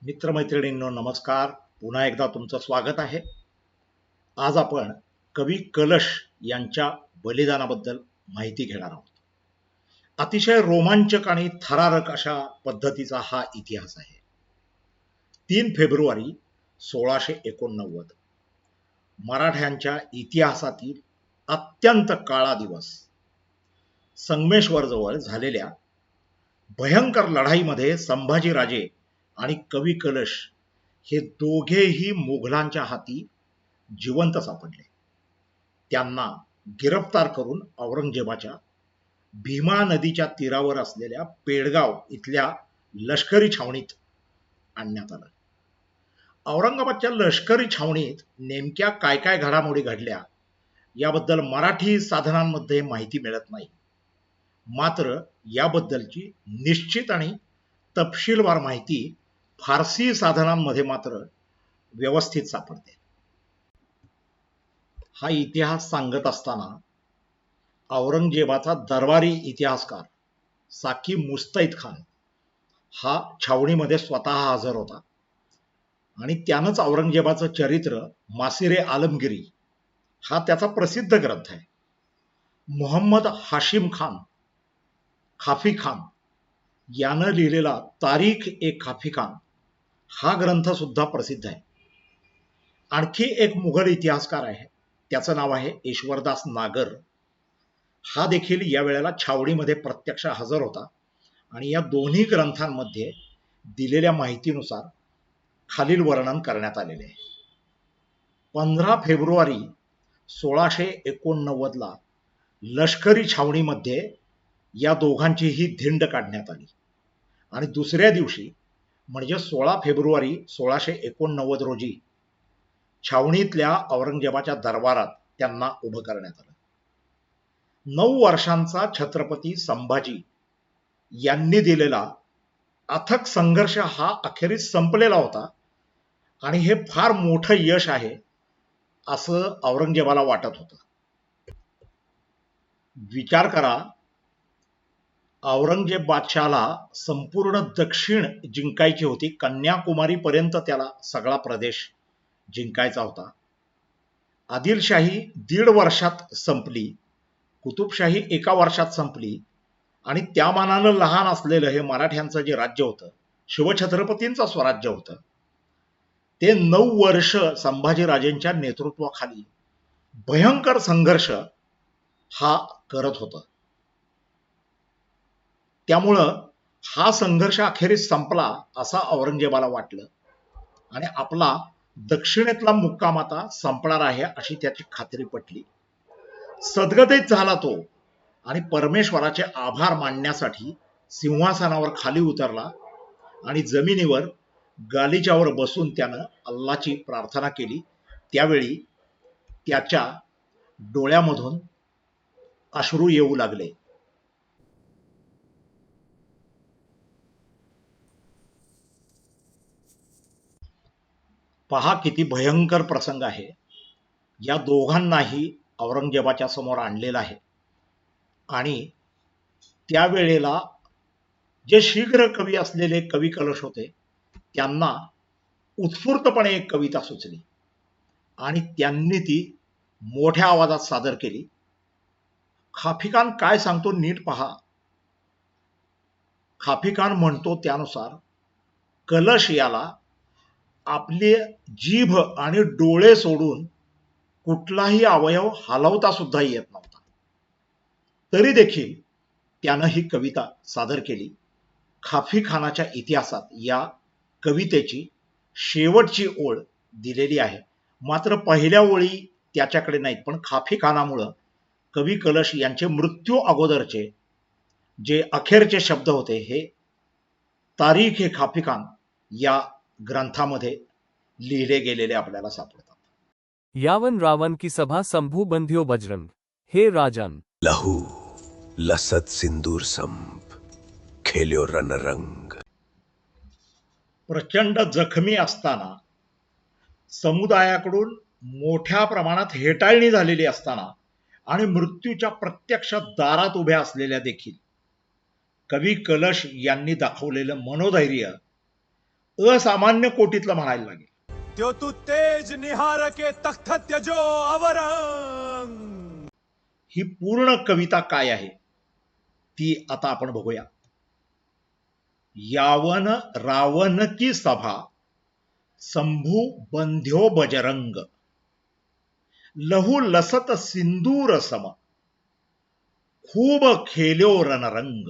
मित्रमैत्रिणींनो नमस्कार. पुन्हा एकदा तुमचं स्वागत आहे. आज आपण कवी कलश यांच्या बलिदानाबद्दल माहिती घेणार आहोत. अतिशय रोमांचक आणि थरारक अशा पद्धतीचा हा इतिहास आहे. 3 फेब्रुवारी 1689 मराठ्यांच्या इतिहासातील अत्यंत काळा दिवस. संगमेश्वर जवळ झालेल्या भयंकर लढाईमध्ये संभाजीराजे आणि कवी कलश हे दोघेही मुघलांच्या हाती जिवंत सापडले. त्यांना गिरफ्तार करून औरंगजेबाच्या भीमा नदीच्या तीरावर असलेल्या पेडगाव इथल्या लष्करी छावणीत आणण्यात आलं. औरंगाबादच्या लष्करी छावणीत नेमक्या काय काय घडामोडी घडल्या याबद्दल मराठी साधनांमध्ये माहिती मिळत नाही. मात्र याबद्दलची निश्चित आणि तपशीलवार माहिती फारसी साधनांमध्ये मात्र व्यवस्थित सापडते. हा इतिहास सांगत असताना औरंगजेबाचा दरबारी इतिहासकार साकी मुस्तैद खान हा छावणीमध्ये स्वतः हजर होता आणि त्यानंच औरंगजेबाचं चरित्र मासिरे आलमगिरी हा त्याचा प्रसिद्ध ग्रंथ आहे. मोहम्मद हाशिम खान खाफी खान यानं लिहिलेला तारीख ए खाफी खान हा ग्रंथ सुद्धा प्रसिद्ध आहे. आणखी एक मुघल इतिहासकार आहे, त्याचं नाव आहे ईश्वरदास नागर. हा देखील या वेळेला छावणीमध्ये प्रत्यक्ष हजर होता आणि या दोन्ही ग्रंथांमध्ये दिलेल्या माहितीनुसार खालील वर्णन करण्यात आलेले आहे. 15 फेब्रुवारी 1689 ला लष्करी छावणीमध्ये या दोघांचीही धिंड काढण्यात आली आणि दुसऱ्या दिवशी म्हणजे 16 फेब्रुवारी 1689 रोजी छावणीतल्या औरंगजेबाच्या दरबारात त्यांना उभं करण्यात आलं. 9 वर्षांचा छत्रपती संभाजी यांनी दिलेला अथक संघर्ष हा अखेरीस संपलेला होता आणि हे फार मोठं यश आहे असं औरंगजेबाला वाटत होतं. विचार करा, औरंगजेब बादशाहला संपूर्ण दक्षिण जिंकायची होती. कन्याकुमारी पर्यंत त्याला सगळा प्रदेश जिंकायचा होता. आदिलशाही 1.5 वर्षात संपली, कुतुबशाही 1 वर्षात संपली आणि त्या मानानं लहान असलेलं हे मराठ्यांचं जे राज्य होतं, शिवछत्रपतींचं स्वराज्य होतं, ते 9 वर्ष संभाजीराजेंच्या नेतृत्वाखाली भयंकर संघर्ष हा करत होतं. त्यामुळं हा संघर्ष अखेरीस संपला असा औरंगजेबाला वाटलं आणि आपला दक्षिणेतला मुक्काम आता संपणार आहे अशी त्याची खात्री पटली. सद्गदित झाला तो आणि परमेश्वराचे आभार मानण्यासाठी सिंहासनावर खाली उतरला आणि जमिनीवर गालिच्यावर बसून त्यानं अल्लाची प्रार्थना केली. त्यावेळी त्याच्या डोळ्यामधून अश्रू येऊ लागले. पहा किती भयंकर प्रसंग आहे. या दोघांनाही औरंगजेबाच्या समोर आणलेला आहे आणि त्यावेळेला जे शीघ्र कवी असलेले कवी कलश होते त्यांना उत्स्फूर्तपणे एक कविता सुचली आणि त्यांनी ती मोठ्या आवाजात सादर केली. खाफी खान काय सांगतो नीट पहा. खाफी खान म्हणतो त्यानुसार कलश याला आपले जीभ आणि डोळे सोडून कुठलाही अवयव हलवता सुद्धा येत नव्हता. तरी देखील त्यानं ही कविता सादर केली. खाफी खानाच्या इतिहासात या कवितेची शेवटची ओळ दिलेली आहे. मात्र पहिल्या ओळी त्याच्याकडे नाहीत, पण खाफी खानामुळं कवी कलश यांचे मृत्यू अगोदरचे जे अखेरचे शब्द होते हे तारीख ए खाफी खान या ग्रंथामध्ये लिहिले गेलेले आपल्याला सापडतात. यावन रावण की सभा संभू बंध्यो बजरंग हे राजन लहू लसत सिंदूर संप खेल्यो रणरंग. प्रचंड जखमी असताना, समुदायाकडून मोठ्या प्रमाणात हेटाळणी झालेली असताना आणि मृत्यूच्या प्रत्यक्ष दारात उभ्या असलेल्या देखील कवी कलश यांनी दाखवलेलं मनोधैर्य असामान्य कोटीतलं म्हणायला लागेल. त्यो तू तेज निहार के तख्त त्यजो अवरंग. ही पूर्ण कविता काय आहे ती आता आपण बघूया. यावन रावण की सभा शंभू बंध्यो बजरंग, लहू लसत सिंदूर सम, खूब खेल्यो रणरंग,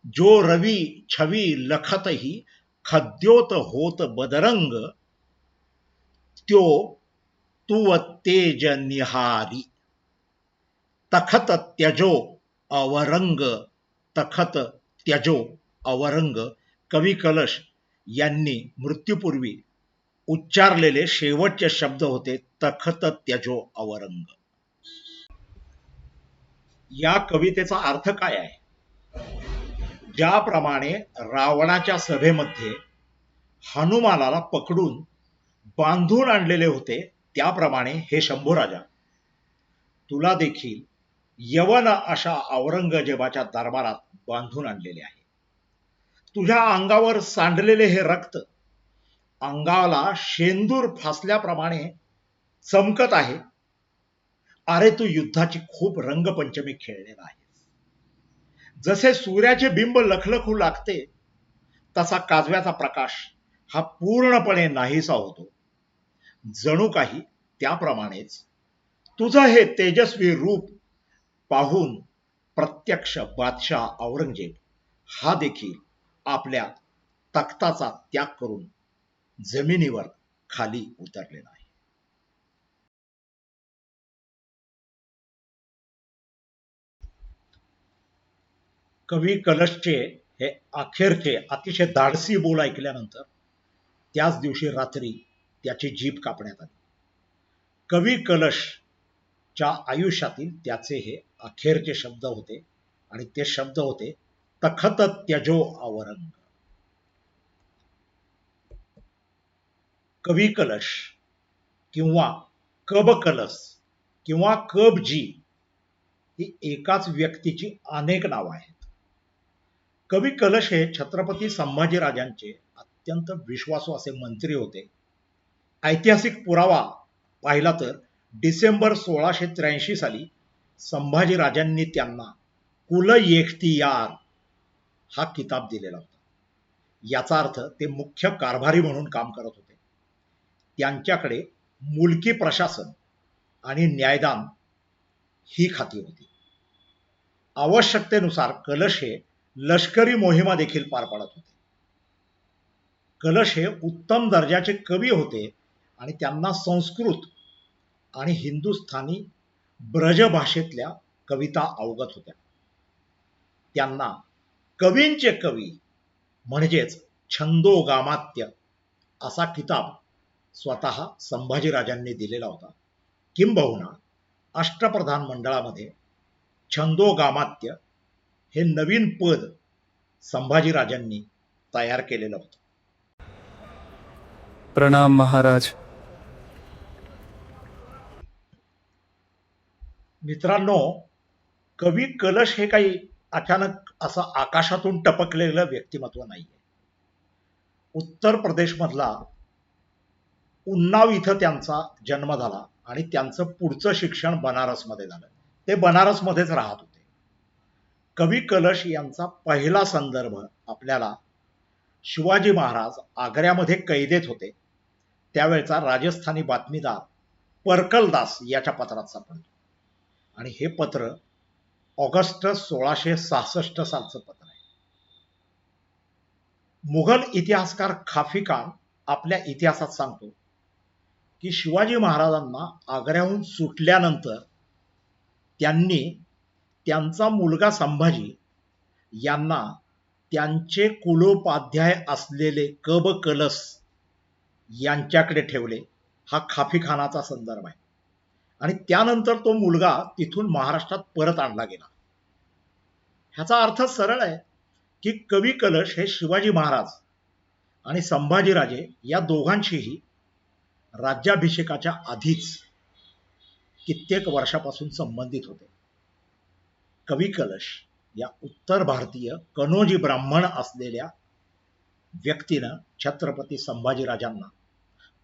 जो रवि छवि लखत ही खद्योत होत बदरंग, त्यो तुव तेज निहारी, तखत त्यजो अवरंग, तखत त्यजो अवरंग. कवी कलश यांनी मृत्यूपूर्वी उच्चारलेले शेवटचे शब्द होते तखत त्यजो अवरंग. या कवितेचा अर्थ काय आहे? ज्याप्रमाणे रावणाच्या सभेमध्ये हनुमानाला पकडून बांधून आणलेले होते, त्याप्रमाणे हे शंभूराजा तुला देखील यवन अशा औरंगजेबाच्या दरबारात बांधून आणलेले आहे. तुझ्या अंगावर सांडलेले हे रक्त अंगाला शेंदूर फासल्याप्रमाणे चमकत आहे. अरे तू युद्धाची खूप रंगपंचमी खेळलेला आहे. जसे सूर्याचे बिंब लखलखू लागते तसा काजव्याचा प्रकाश हा पूर्णपणे नाहीसा होतो. जणू काही त्याप्रमाणेच तुझं हे तेजस्वी रूप पाहून प्रत्यक्ष बादशाह औरंगजेब हा देखील आपल्या तख्ताचा त्याग करून जमिनीवर खाली उतरलेला आहे. कवी कलशचे हे अखेरचे अतिशय धाडसी बोल ऐकल्यानंतर त्याच दिवशी रात्री त्याची जीभ कापण्यात आली. कवी कलशच्या आयुष्यातील त्याचे हे अखेरचे शब्द होते आणि ते शब्द होते तखत त्यजो अवरंग. कवी कलश किंवा कब कलश किंवा कबजी ही एकाच व्यक्तीची अनेक नावं आहेत. कवी कलश हे छत्रपती संभाजीराजांचे अत्यंत विश्वासू असे मंत्री होते. ऐतिहासिक पुरावा पाहिला तर डिसेंबर 1683 साली संभाजीराजांनी त्यांना कुल एख्तियार हा किताब दिलेला होता. याचा अर्थ ते मुख्य कारभारी म्हणून काम करत होते. त्यांच्याकडे मुलकी प्रशासन आणि न्यायदान ही खाती होती. आवश्यकतेनुसार कलश हे लष्करी मोहिमा देखील पार पाडत होते. कलश हे उत्तम दर्जाचे कवी होते आणि त्यांना संस्कृत आणि हिंदुस्थानी ब्रज भाषेतल्या कविता अवगत होत्या. त्यांना कवींचे कवी म्हणजेच छंदोगामात्य असा किताब स्वतः संभाजीराजांनी दिलेला होता. किंबहुना अष्टप्रधान मंडळामध्ये छंदोगामात्य हे नवीन पद संभाजीराजांनी तयार केलेलं होतं. प्रणाम महाराज. मित्रांनो, कवी कलश हे काही अचानक असं आकाशातून टपकलेलं व्यक्तिमत्व नाहीये. उत्तर प्रदेशमधला उन्नाव इथं त्यांचा जन्म झाला आणि त्यांचं पुढचं शिक्षण बनारसमध्ये झालं. ते बनारसमध्येच राहत होते. कवी कलश यांचा पहिला संदर्भ आपल्याला शिवाजी महाराज आग्र्यामध्ये कैदेत होते त्यावेळचा राजस्थानी बातमीदार परकलदास याच्या पत्रात सापडतो. आणि हे पत्र ऑगस्ट 1666 सालचं पत्र आहे. मुघल इतिहासकार खाफी खान आपल्या इतिहासात सांगतो की शिवाजी महाराजांना आग्र्याहून सुटल्यानंतर त्यांनी त्यांचा मुलगा संभाजी यांना त्यांचे कुलोपाध्याय असलेले कब कलश यांच्याकडे ठेवले. हा खाफी खानाचा संदर्भ आहे. आणि त्यानंतर तो मुलगा तिथून महाराष्ट्रात परत आणला गेला. ह्याचा अर्थ सरळ आहे की कवी कलश हे शिवाजी महाराज आणि संभाजीराजे या दोघांशीही राज्याभिषेकाच्या आधीच कित्येक वर्षापासून संबंधित होते. कवी कलश या उत्तर भारतीय कनोजी ब्राह्मण असलेल्या व्यक्तीनं छत्रपती संभाजीराजांना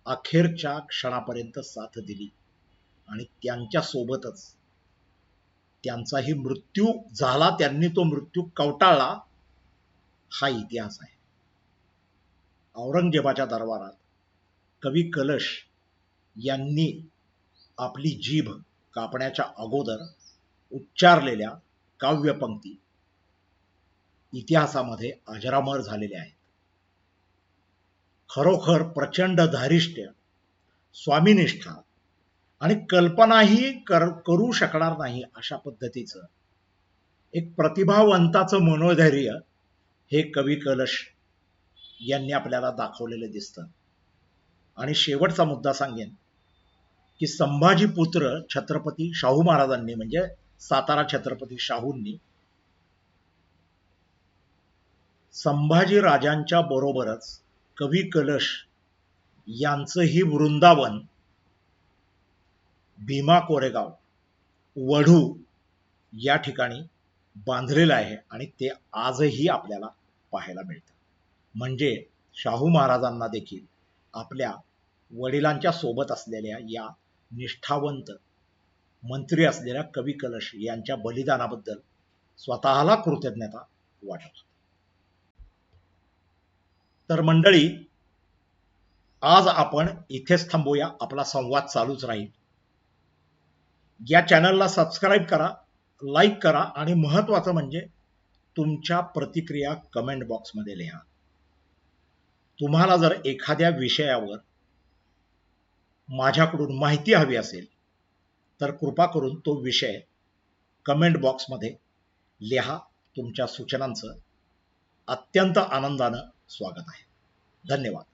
अखेरच्या क्षणापर्यंत साथ दिली आणि त्यांच्या सोबतच त्यांचाही मृत्यू झाला, त्यांनी तो मृत्यू कवटाळला, हा इतिहास आहे. औरंगजेबाच्या दरबारात कवी कलश यांनी आपली जीभ कापण्याच्या अगोदर उच्चारलेल्या काव्यपंक्ती इतिहासामध्ये अजरामर झालेल्या आहेत. खरोखर प्रचंड धारिष्ट्य, स्वामीनिष्ठा आणि कल्पनाही करू शकणार नाही अशा पद्धतीचं एक प्रतिभावंताचं मनोधैर्य हे कवी कलश यांनी आपल्याला दाखवलेलं दिसतं. आणि शेवटचा मुद्दा सांगेन की संभाजी पुत्र छत्रपती शाहू महाराजांनी म्हणजे सातारा छत्रपती शाहूंनी संभाजी राजांच्या बरोबरच कवी कलश यांचंही वृंदावन भीमा कोरेगाव वढू या ठिकाणी बांधलेलं आहे आणि ते आजही आपल्याला पाहायला मिळतं. म्हणजे शाहू महाराजांना देखील आपल्या वडिलांच्या सोबत असलेल्या या निष्ठावंत मंत्री असलेल्या कवी कलश यांच्या बलिदानाबद्दल स्वतःला कृतज्ञता वाटत. तर मंडळी, आज आपण इथेच थांबूया. आपला संवाद चालूच राहील. या चॅनलला सबस्क्राईब करा, लाईक करा आणि महत्त्वाचं म्हणजे तुमच्या प्रतिक्रिया कमेंट बॉक्समध्ये लिहा. तुम्हाला जर एखाद्या विषयावर माझ्याकडून माहिती हवी असेल तर कृपा करून तो विषय कमेंट बॉक्समध्ये लिहा. तुमच्या सूचनांचं अत्यंत आनंदानं स्वागत आहे. धन्यवाद.